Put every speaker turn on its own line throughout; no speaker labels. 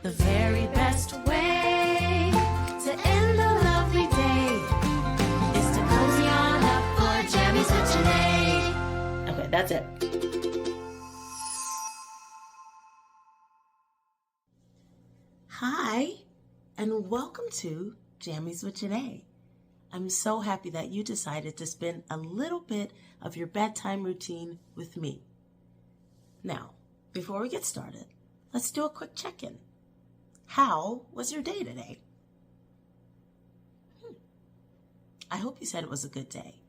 The very best way to end a lovely day is to cozy on up for Jammies with JaNay. Okay, that's it. Hi, and welcome to Jammies with JaNay. I'm so happy that you decided to spend a little bit of your bedtime routine with me. Now, before we get started, let's do a quick check-in. How was your day today? I hope you said it was a good day.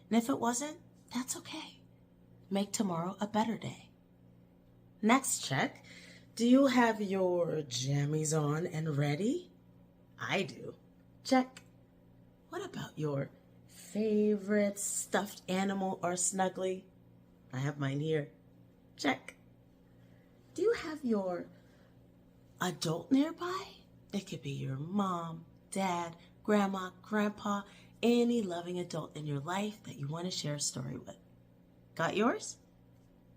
And if it wasn't, that's okay. Make tomorrow a better day. Next check. Do you have your jammies on and ready? I do. Check. What about your favorite stuffed animal or snuggly? I have mine here. Check. Do you have your adult nearby? It could be your mom, dad, grandma, grandpa, any loving adult in your life that you want to share a story with. Got yours?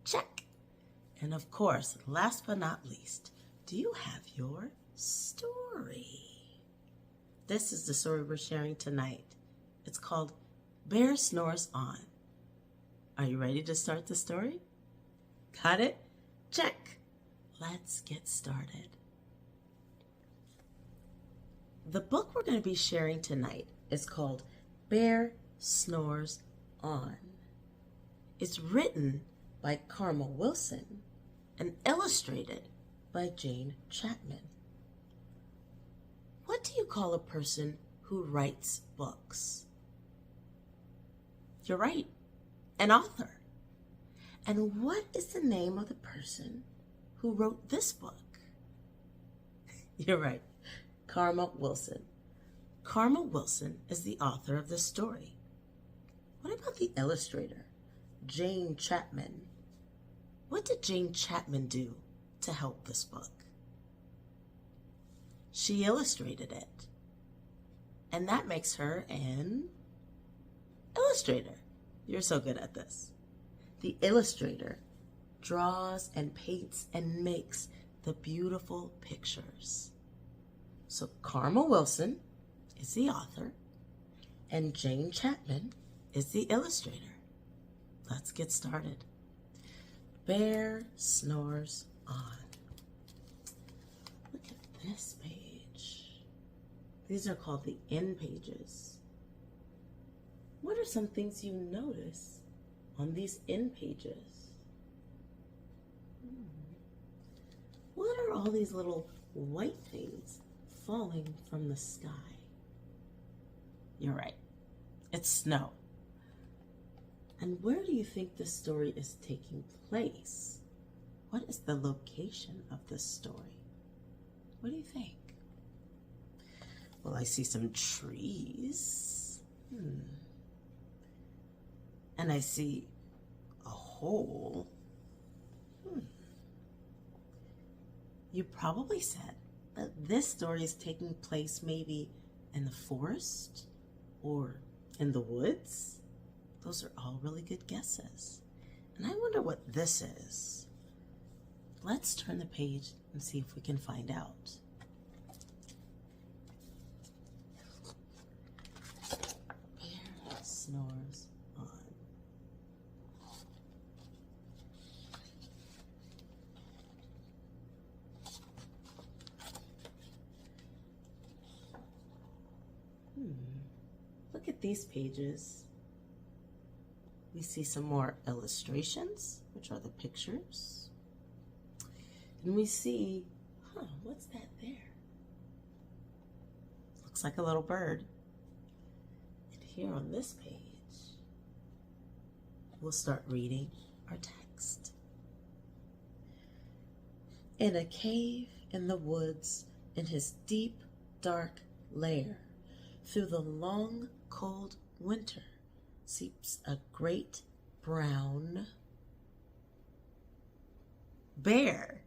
Check. And of course, last but not least, do you have your story? This is the story we're sharing tonight. It's called Bear Snores On. Are you ready to start the story? Got it? Check. Let's get started. The book we're going to be sharing tonight is called Bear Snores On. It's written by Carmel Wilson and illustrated by Jane Chapman. What do you call a person who writes books? You're right, an author. And what is the name of the person who wrote this book? You're right, Carmel Wilson. Carmel Wilson is the author of this story. What about the illustrator, Jane Chapman? What did Jane Chapman do to help this book? She illustrated it. And that makes her an illustrator. You're so good at this. The illustrator draws and paints and makes the beautiful pictures. So Carmel Wilson is the author and Jane Chapman is the illustrator. Let's get started. Bear Snores On. Look at this page. These are called the end pages. What are some things you notice on these end pages? What are all these little white things falling from the sky? You're right, it's snow. And where do you think this story is taking place? What is the location of this story? What do you think? Well, I see some trees. And I see a hole. You probably said that this story is taking place maybe in the forest or in the woods. Those are all really good guesses. And I wonder what this is. Let's turn the page and see if we can find out. Bear Snores On. Look at these pages. We see some more illustrations, which are the pictures. And we see, what's that there? Looks like a little bird. And here on this page, we'll start reading our text. In a cave in the woods, in his deep, dark lair, through the long, cold winter, sleeps a great brown bear.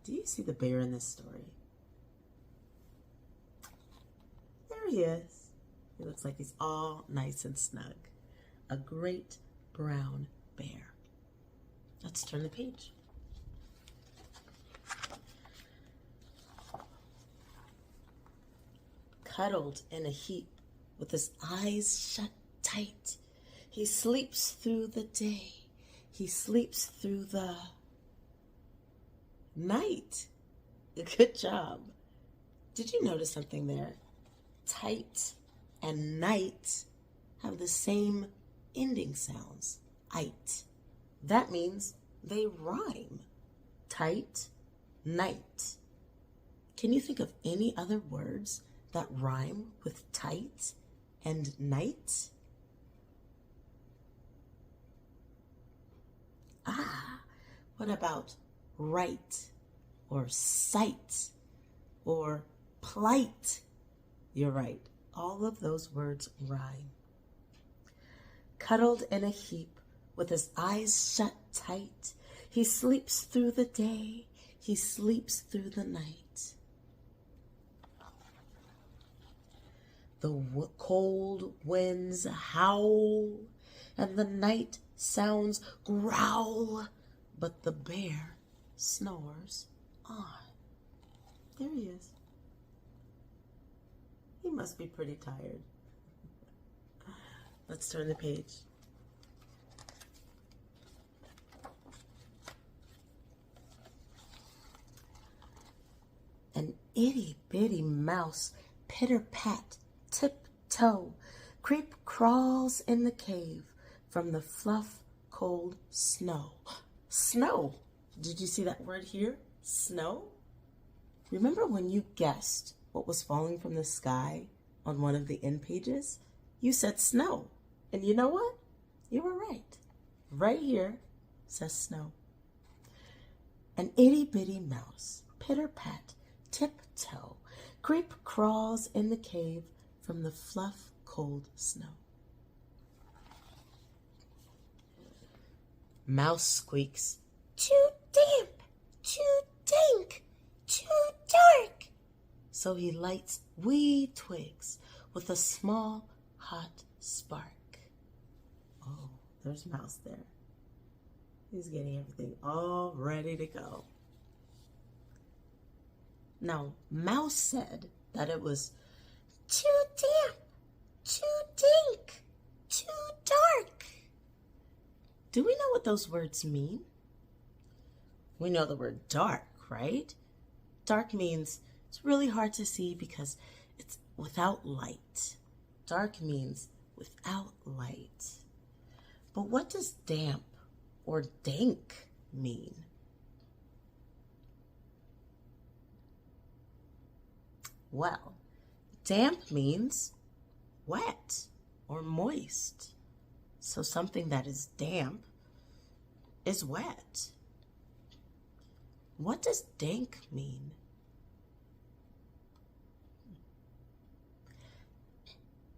Do you see the bear in this story? There he is. He looks like he's all nice and snug. A great brown bear. Let's turn the page. Cuddled in a heap with his eyes shut tight. He sleeps through the day. He sleeps through the night. Good job. Did you notice something there? Tight and night have the same ending sounds. Ite. That means they rhyme. Tight, night. Can you think of any other words that rhyme with tight and night? What about right or sight or plight? You're right. All of those words rhyme. Cuddled in a heap with his eyes shut tight, he sleeps through the day, he sleeps through the night. The cold winds howl and the night sounds growl, but the bear snores on. There he is. He must be pretty tired. Let's turn the page. An itty-bitty mouse, pitter-pat, tip-toe, creep crawls in the cave from the fluff, cold snow. Snow! Did you see that word here? Snow? Remember when you guessed what was falling from the sky on one of the end pages? You said snow. And you know what? You were right. Right here says snow. An itty-bitty mouse, pitter-pat, tiptoe, creep crawls in the cave from the fluff, cold snow. Mouse squeaks, too damp, too dank, too dark. So he lights wee twigs with a small, hot spark. Oh, there's Mouse there. He's getting everything all ready to go. Now, Mouse said that it was too damp, too dank, too dark. Do we know what those words mean? We know the word dark, right? Dark means it's really hard to see because it's without light. Dark means without light. But what does damp or dank mean? Well, damp means wet or moist. So something that is damp is wet. What does dank mean?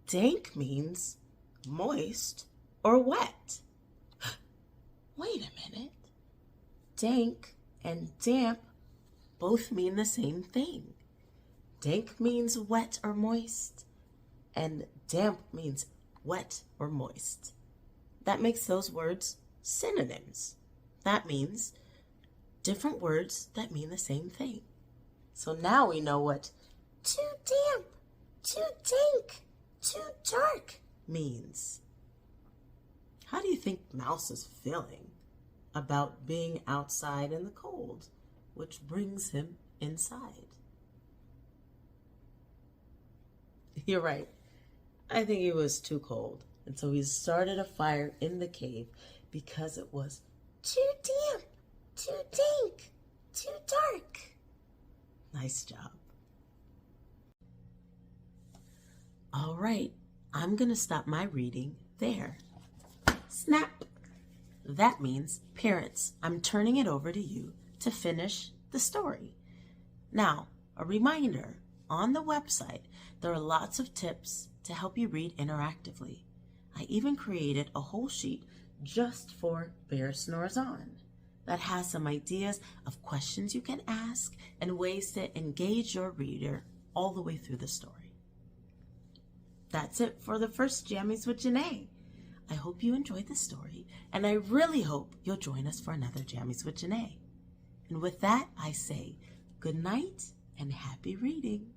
Dank means moist or wet. Wait a minute. Dank and damp both mean the same thing. Dank means wet or moist, and damp means wet or moist. That makes those words synonyms. That means different words that mean the same thing. So now we know what too damp, too dank, too dark means. How do you think Mouse is feeling about being outside in the cold, which brings him inside? You're right. I think it was too cold. And so he started a fire in the cave because it was too damp, too dank, too dark. Nice job. All right, I'm going to stop my reading there. Snap. That means, parents, I'm turning it over to you to finish the story. Now, a reminder, on the website, there are lots of tips to help you read interactively. I even created a whole sheet just for Bear Snores On that has some ideas of questions you can ask and ways to engage your reader all the way through the story. That's it for the first Jammies with JaNay. I hope you enjoyed the story, and I really hope you'll join us for another Jammies with JaNay. And with that, I say good night and happy reading.